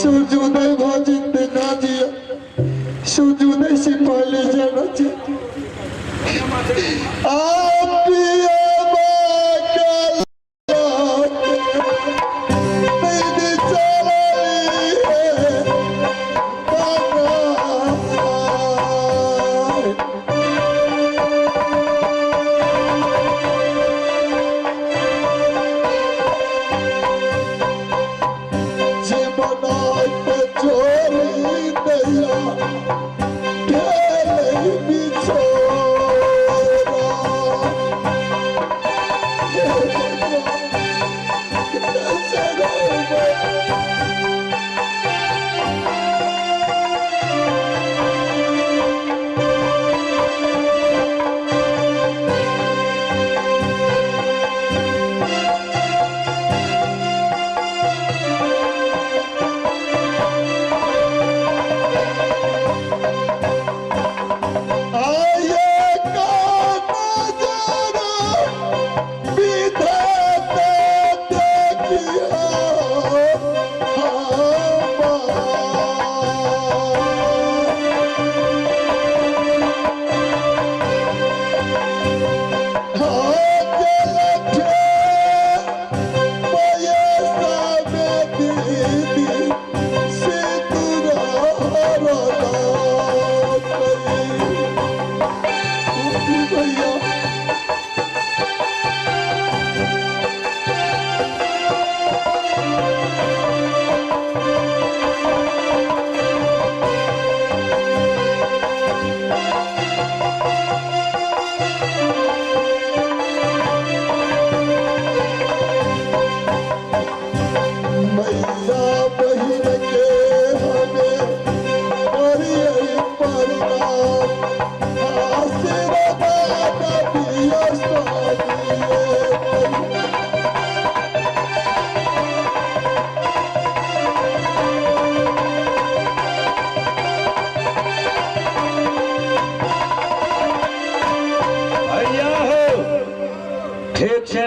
सूर्योदय भोजित ना दिया सूर्योदय से पहले जाना चाहिए। आप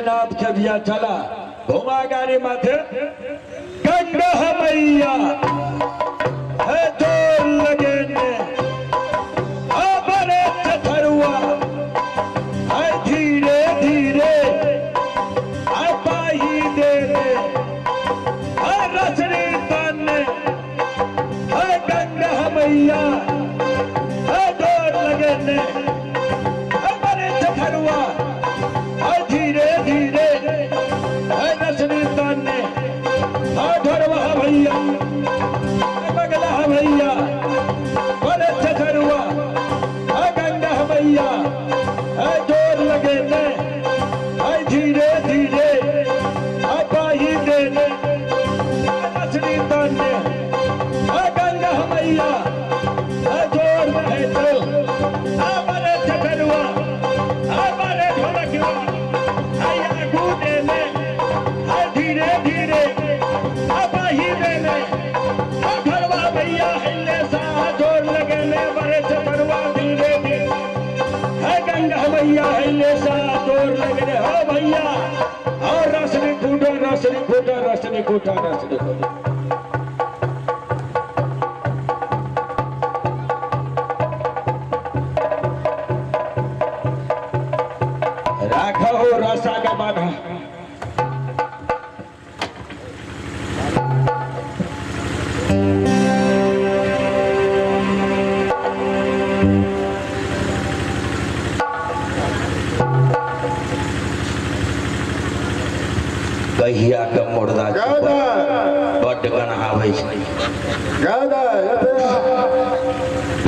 नाथ के दिया चला घुमा गाड़ी माथे गंगा मैया है जोर लगे ने बड़े चथरुआ है धीरे धीरे पाही दे रसरी तन है गंगा मैया है जोर लगे ने बड़े चथरुआ धीरे धीरे नसरी ताने धरवा भैया बगला भैया बड़े चथरुआ गंगा भैया जोर लगे ने धीरे धीरे पाही दे नसरी ताने गंगा भैया जोर रहे तो बड़े चथरुआ बड़े ढोलकिया धीरे धीरे पाही दे घरवा भैया हिले सा जोर लगे ने बड़े चथरुआ धीरे धीरे है गंगा भैया हिले सा जोर लगे हो भैया और रसनी खूटा रसनी खूटा रसनी खूटा रसनी खूटा राखा हो रसा का बाधा कहिया के मुर्दा बड गनहावे छै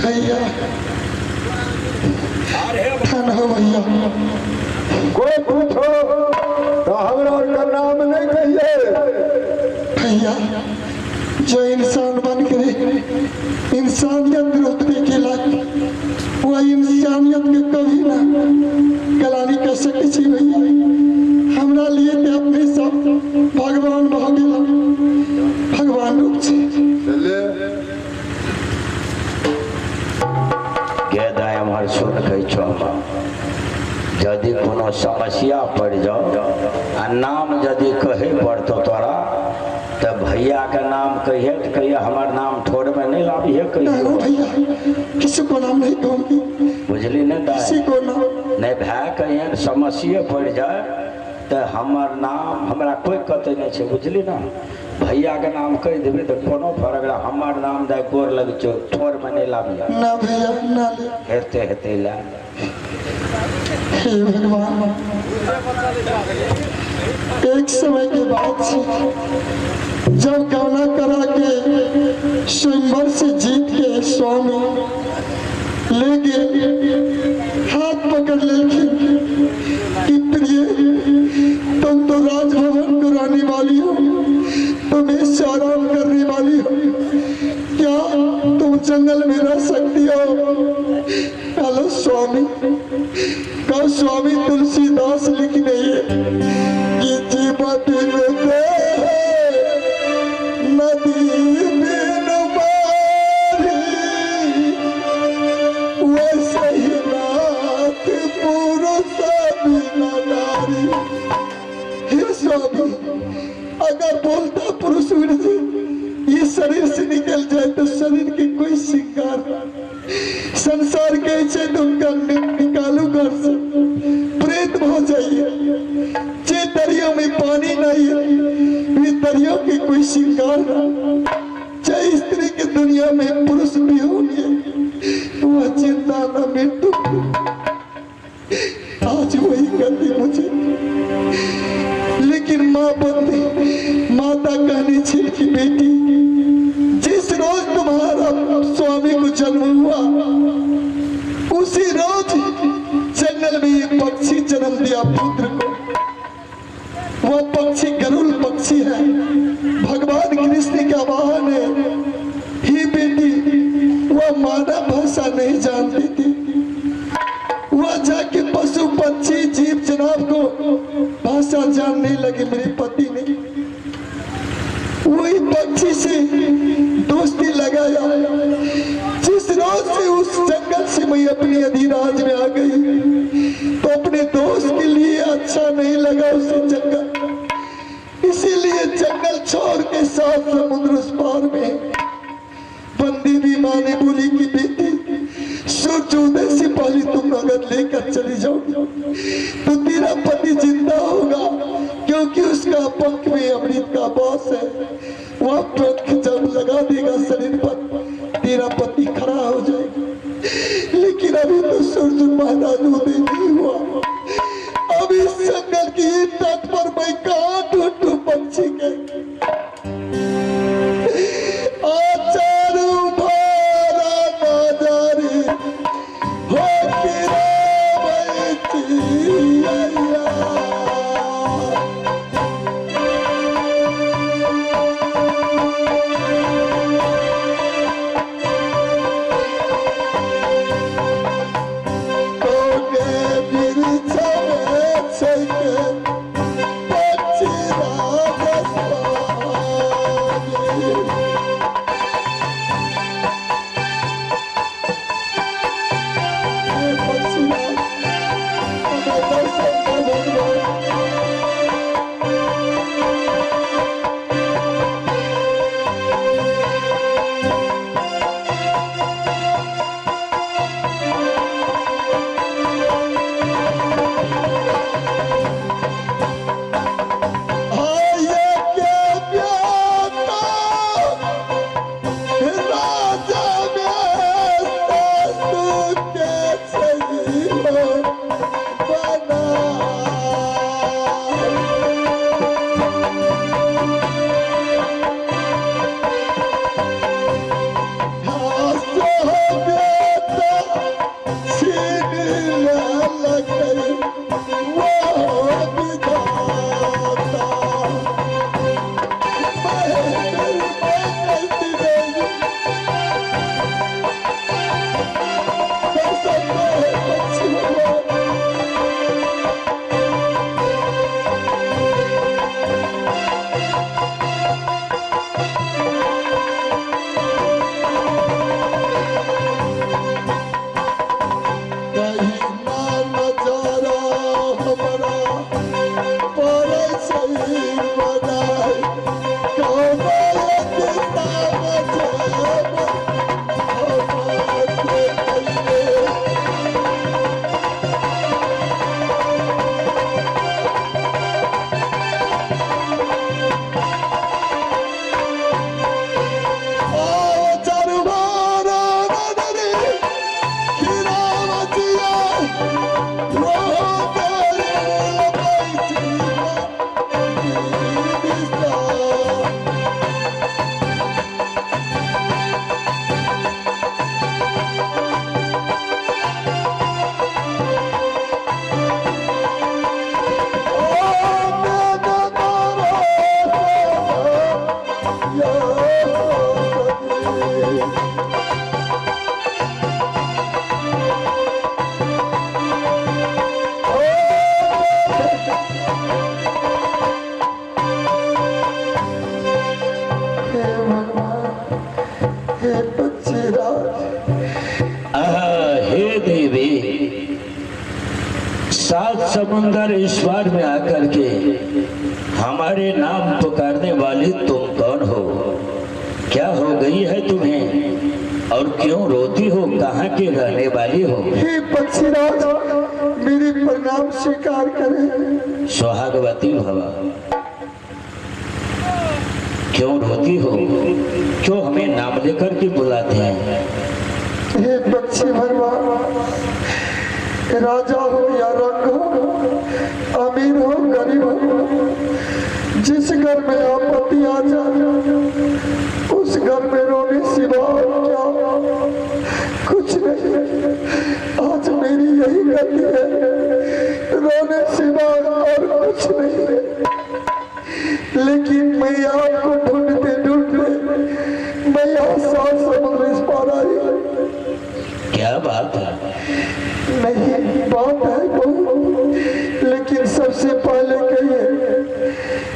भैया थाना भैया कोई पूछो तो हमरा का नाम नहीं कहिए भैया जो इंसान बन कर इंसानियत रोकने के लायक वह इंसानियत के कभी ना गलानी कर सके छी भैया हमरा लिए ते अपने सब भगवान भऽ गेल भगवान रूप छै के दाय हमर सुन कहि छौ यदि कोनो समस्या पड़ जाओ आ नाम यदि कहे पड़तो तोरा तो भैया का नाम कहिए तो कहिए हमार नाम ठोर में नहीं लाभिए नहीं हो कहिए भैया, किसी को नाम नहीं कहूँगी, बुझली नहीं किसी दाई को नाम नहीं भाई कहिए समस्या पड़ जाए तो हमार नाम हमरा कोई कते नहीं है बुझली ना। भैया के नाम कह देवे तो कोनो फर्क ना, हमार नाम दाई गोर लग चो ठोर में नहीं लाभिए ना भैया ना ले। हेते हेते ला हे भगवान, एक समय के बाद से जब गाना करा के स्वयंवर से जीत के स्वामी ले गए, हाथ पकड़ लेके कि प्रिय तुम तो राजभवन को रहने वाली हो, तुम इससे आराम करने वाली हो, क्या तुम जंगल में रह सकती हो? हेलो स्वामी, का स्वामी तुलसीदास लिख रही है कि जीवत नदी बिन बारी, वैसे ही नाथ पुरुष बिन नारी। हे स्वामी, अगर बोलता पुरुष से ये शरीर से निकल जाए तो शरीर के कोई श्रृंगार, संसार कैसे तुमका निकालू घर से, प्रेत हो जाइए। जे दरियों में पानी नहीं है, वे दरियों के कोई श्रृंगार ना, चाहे स्त्री की दुनिया में पुरुष भी होंगे, वह चिंता न मृत्यु। आज वही कहती मुझे, लेकिन माँ बनती, माता कहनी थी कि बेटी जिस रोज तुम्हारा स्वामी को जन्म हुआ, उसी रोज जंगल में एक पक्षी जन्म दिया पुत्र को। वह पक्षी गरुड़ पक्षी है, भगवान कृष्ण का वाहन है। ही बेटी वह मानव भाषा नहीं जानती थी, वह जाके पशु पक्षी जीव जनाब को भाषा जानने लगे। मेरे पति ने वही पक्षी से दोस्ती लगाया। जिस रोज से उस जंगल से मैं अपनी अधिराज में आ गई, तो अपने दोस्त के लिए अच्छा नहीं लगा उसे जंगल, इसीलिए जंगल छोड़ के साथ समुद्र उस पार में बंदी भी माँ ने बोली कि बेटी सूर्योदय से पहले तुम अगर लेकर चली जाओगी तो तेरा पति जिंदा होगा, क्योंकि उसका पंख में अमृत का वास है। वह पंख जब लगा देगा शरीर पर, तेरा पति खड़ा हो जाएगा। लेकिन अभी तो सूर्य महाराज उदय नहीं हुआ। अब इस जंगल की तट पर मैं कहाँ ढूंढूं पक्षी के? समुंदर इस पार में आकर के हमारे नाम पुकारने वाली तुम कौन हो? क्या हो गई है तुम्हें और क्यों रोती हो? कहाँ की रहने वाली हो? हे पक्षीराज, मेरी प्रणाम स्वीकार करें। सुहागवती भवा, क्यों रोती हो? क्यों हमें नाम लेकर के बुलाते हैं? हे पक्षी भगवान, राजा हो या रंग हो, अमीर हो गरीब हो, जिस घर में आपत्ति आ जाए उस घर में रोने सिवा और क्या कुछ नहीं। आज मेरी यही गलती है, रोने सिवा और कुछ नहीं है। लेकिन मैं आपको ढूंढते ढूंढते मैं यहाँ 7 समुद्र इस पार आई। क्या बात है? नहीं, बात है कोई, लेकिन सबसे पहले कहिए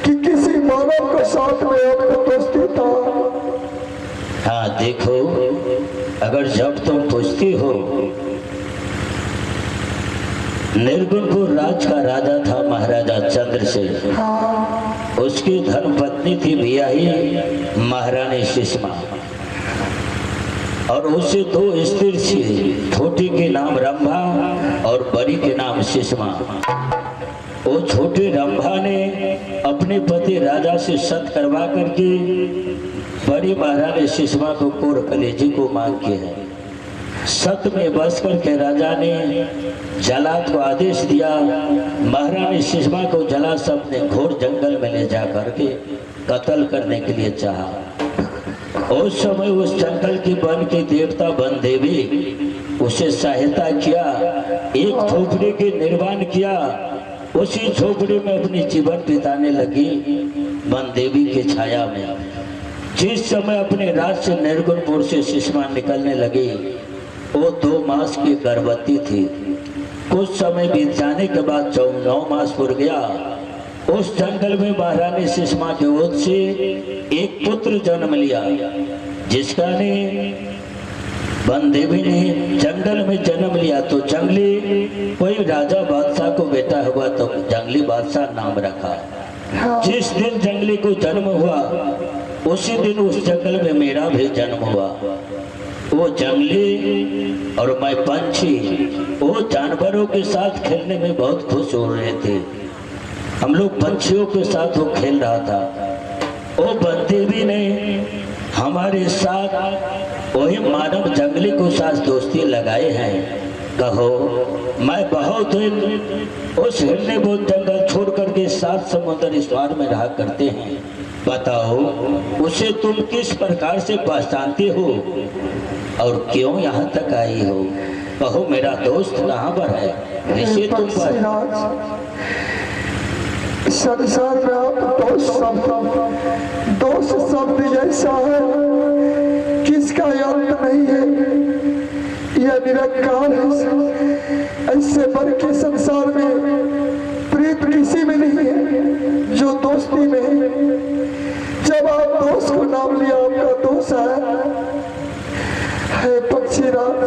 कि किसी मानव के साथ में आपको दोस्ती था? हाँ देखो, अगर जब तुम पूछती हो, निर्गुणपुर राज का राजा था महाराजा चंद्रसेन। हाँ, उसकी धर्मपत्नी थी बियाही महारानी सुषमा, और उससे 2 स्त्री थी, छोटी के नाम रंभा और बड़ी के नाम सुषमा। वो छोटी रंभा ने अपने पति राजा से सत करवा करके बड़ी महारानी सुषमा को कोर कलेजी को मांग के है। सत में बस करके राजा ने जलाद को आदेश दिया। महारानी सुषमा को जलाद अपने घोर जंगल में ले जा करके कत्ल करने के लिए चाहा। उस समय उस जंगल की वन की देवता वन देवी उसे सहायता किया, एक झोपड़ी के निर्माण किया। उसी झोपड़ी में अपनी जीवन बिताने लगी वन देवी के छाया में। जिस समय अपने राज से निर्गुणपुर से सुषमा निकलने लगी, वो 2 मास की गर्भवती थी। कुछ समय बीत जाने के बाद 9 मास पूर गया। उस जंगल में महारानी सुषमा के ओर से एक पुत्र जन्म लिया, जिसका ने वन देवी ने जंगल में जन्म लिया। तो जंगली कोई राजा बादशाह को बेटा हुआ तो जंगली बादशाह नाम रखा। जिस दिन जंगली को जन्म हुआ उसी दिन उस जंगल में मेरा भी जन्म हुआ। वो जंगली और मैं पंछी, वो जानवरों के साथ खेलने में बहुत खुश हो रहे थे। हम लोग पंछियों के साथ वो खेल रहा था। वो वन देवी ने हमारे साथ वही मानव जंगली को साथ दोस्ती लगाए हैं। कहो, मैं बहुत दिन उस हिरने बोल जंगल छोड़ करके 7 समुद्र इस पार में रहा करते हैं। बताओ, उसे तुम किस प्रकार से पहचानती हो और क्यों यहाँ तक आई हो? कहो, मेरा दोस्त कहाँ पर है? इसे तुम संसार में आप दोस्त शब्द ऐसा है किसका अंत नहीं है, यह निरंकार है। ऐसे भर के संसार में प्रीत किसी में नहीं है जो दोस्ती में है। जब आप दोस्त को नाम लिया, आपका दोस्त है पक्षीराज,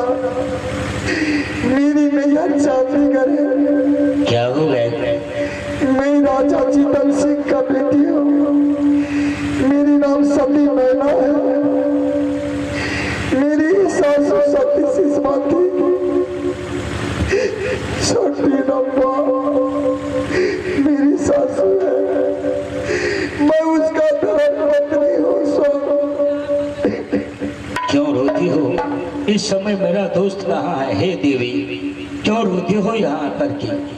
मेरी नैया चांदी करे। क्या हो गया? मैं राजा जीतन सिंह का बेटी हूँ। मेरी नाम सती मैना है। मेरी सासू सती सुषमा थी। छोटी रंभा मेरी सासू है। मैं उसका धर्मपत्नी हूँ। क्यों रोती हो? इस समय मेरा दोस्त कहाँ है? हे देवी, क्यों रोती हो यहाँ आकर के?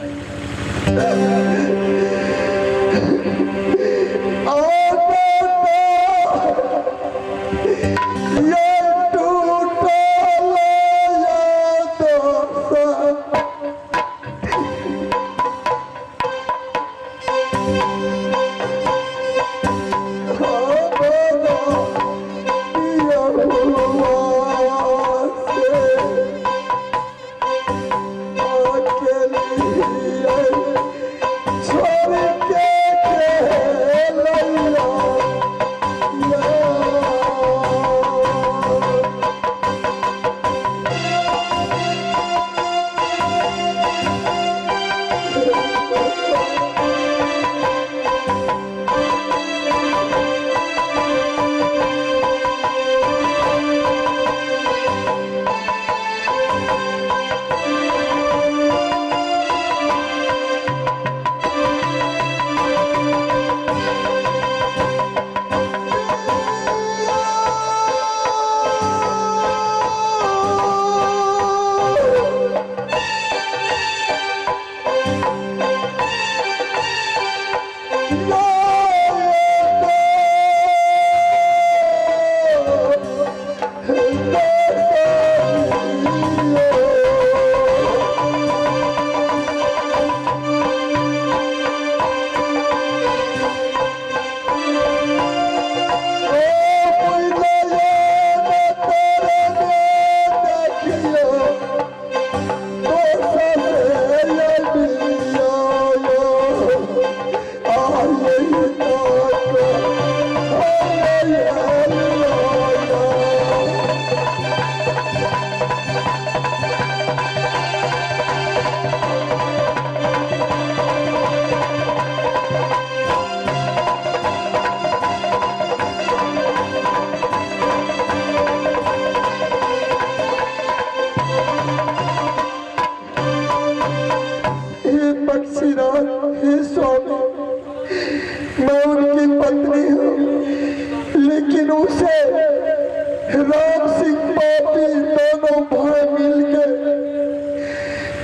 राम सिंह पापी दोनों भाई मिलके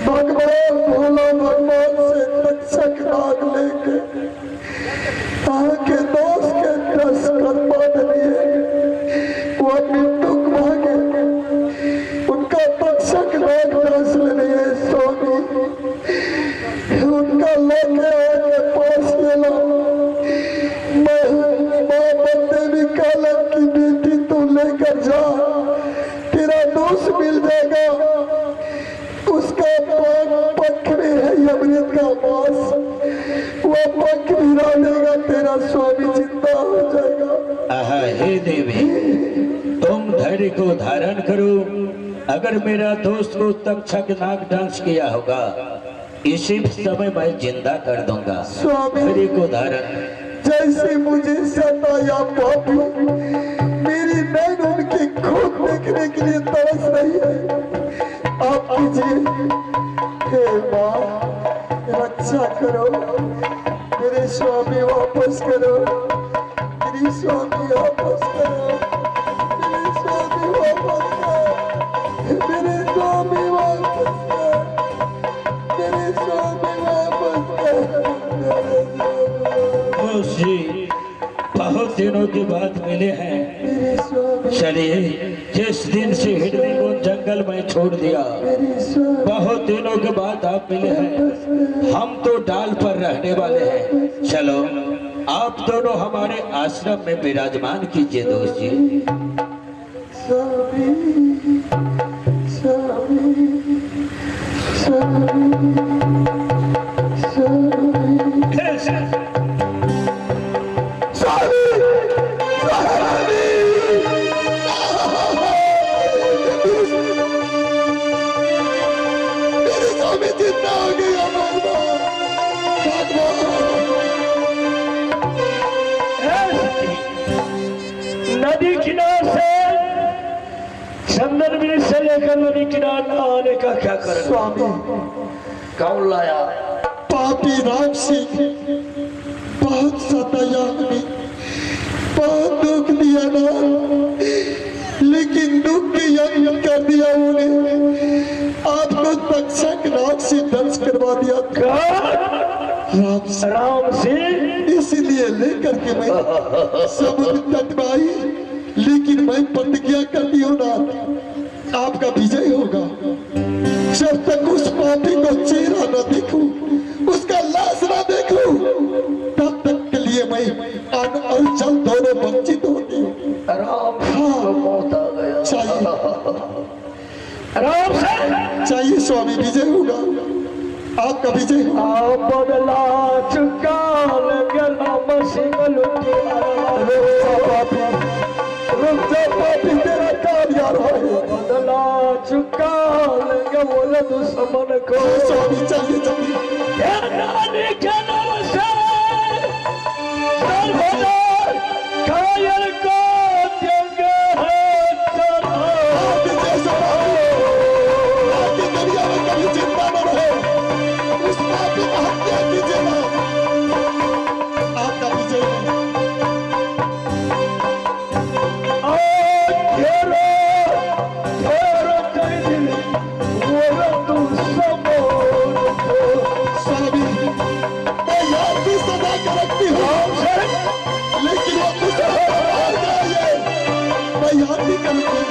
भगवान भोला भगवान से तक्षक नाग लेके आके दोस्त के दस कर्मा दिए। वो मृत्यु भागे उनका तक्षक नाग दस लिए स्वामी उनका लेके आके पास मिला। माँ देवी कालम की बेटी तू लेकर जा, तेरा दोस्त मिल जाएगा। उसका पंख में है अमृत का मांस, वो पंख भिड़ा देगा, तेरा स्वामी जिंदा हो जाएगा। आहा, हे देवी तुम धैर्य को धारण करो। अगर मेरा दोस्त को तक्षक नाग डांस किया होगा इसी समय मैं जिंदा कर दूंगा। स्वामी धैर्य को धारण। जैसे मुझे सताया पापी, मेरी नैन उनकी खून देखने के लिए तरस रही है। आप कीजिए, हे माँ रक्षा करो, मेरे स्वामी वापस करो, मेरी स्वामी वापस करो, मेरे स्वामी वापस करो, मेरे स्वामी वापस करो, मेरे स्वामी वापस करो, मेरे स्वामी। जी बहुत दिनों के बाद मिले हैं। चलिए, जिस दिन से हिरनी को जंगल में छोड़ दिया बहुत दिनों के बाद आप मिले हैं। हम तो डाल पर रहने वाले हैं। चलो आप दोनों हमारे आश्रम में विराजमान कीजिए दोस्त जी। स्वामी स्वामी स्वामी स्वामी नदी किनार से चंदन मिल से लेकर नदी किनार आने का क्या कर स्वामी कौन लाया? पापी राम सिंह बहुत सताया हमें, बहुत दुख दिया ना, लेकिन दुख के यज्ञ कर दिया उन्हें। आपको तक्षक नाग से दंश करवा दिया राम सिंह। इसलिए लेकर के मैं समुद्र तट में आई, लेकिन मैं प्रतिज्ञा करती हूँ ना, आपका विजय होगा। जब तक उस पापी को चेहरा न देखूं, उसका लाश न देखूं, तब तक के लिए मैं अन्न और जल दोनों वंचित होती हूँ। राम हाँ, मौत आ गया। चाहिए राम से चाहिए स्वामी, विजय होगा, आपका विजय होगा। बदला चुका राम सिंह रुक जा पापी, तेरा काम यार है। बदला चुका बोले दुश्मन को। स्वामी चाहिए जल्दी। कायल को दुनिया में कभी चिंता न रहे, उस पापी को हत्या कीजिएगा, आपका विजय है। स्वामी मैं याद भी सदा कर रखती हूँ, लेकिन वो मुझसे हार गए, मैं याद भी करती हूँ।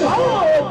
हो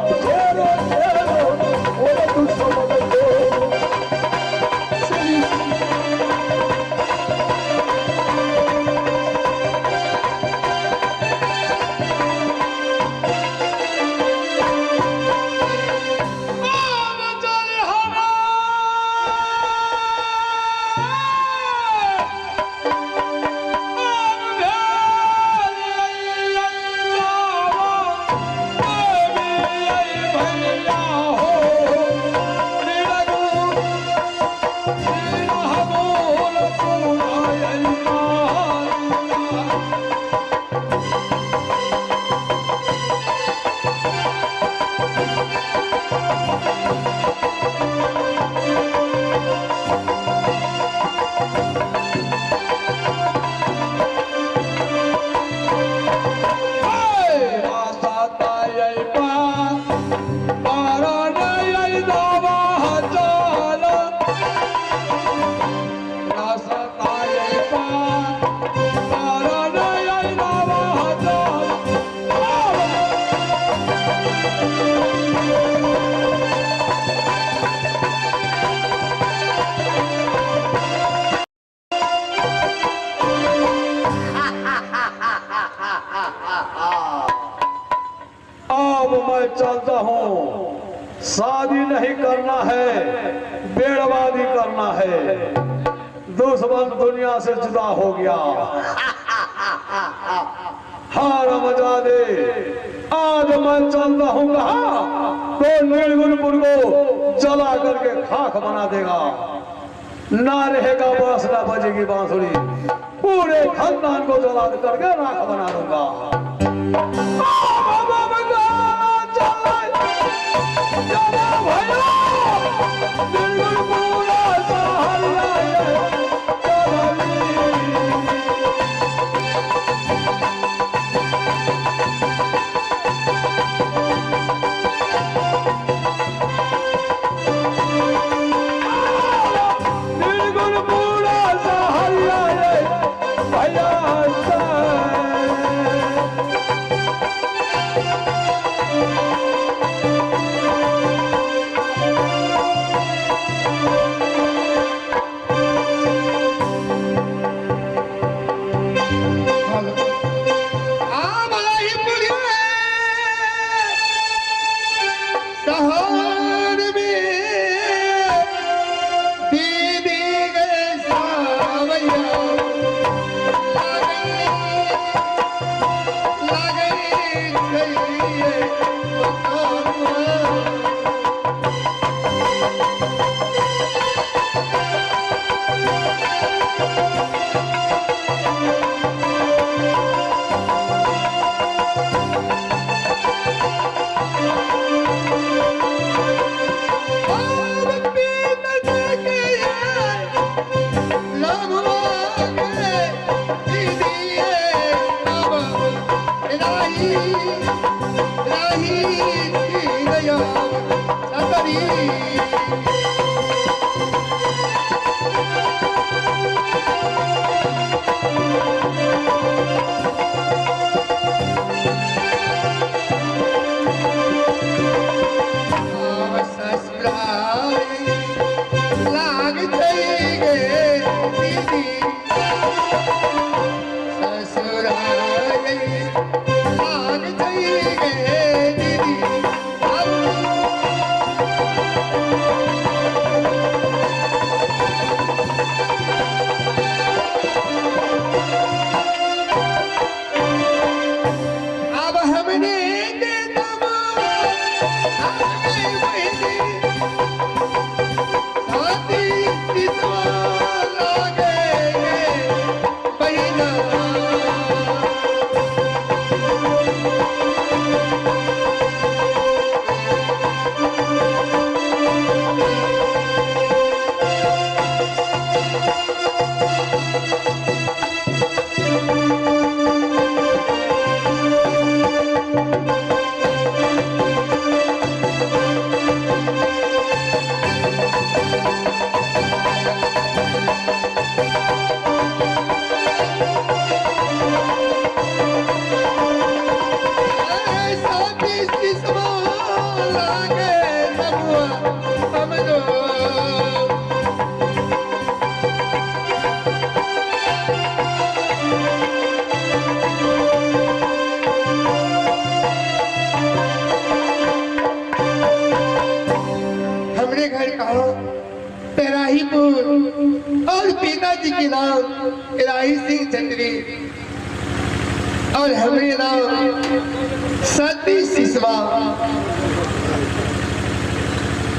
अब मैं चलता हूँ, शादी नहीं करना है, बेड़वादी करना है, दुश्मन दुनिया से जुदा हो गया। हाँ रमजादे, आज मैं चलता हूँ कहाँ, तो नीलगुणपुर को जला करके खाक बना देगा, ना रहेगा बस, ना बजेगी बांसुरी, पूरे खानदान को जला करके राख बना दूंगा। और पिताजी के नाम राही सिंह चंद्री और हमारे नाम सती सिसवा।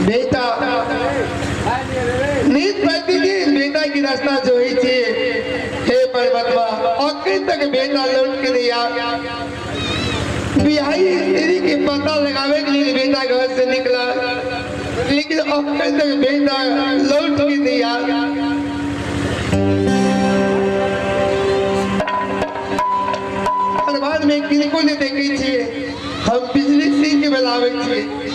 बेटा नित प्रतिदिन बेटा की रास्ता जो ही थी, हे परमात्मा आखिर तक बेटा लौट के नहीं आ। बिहाई स्त्री के पता लगावे के लिए बेटा घर से निकला, लेकिन आखिर तक बेटा लौट के नहीं आ। बाद में किनको ने देखी थी, हम बिजली सिंह के बुलावे थे,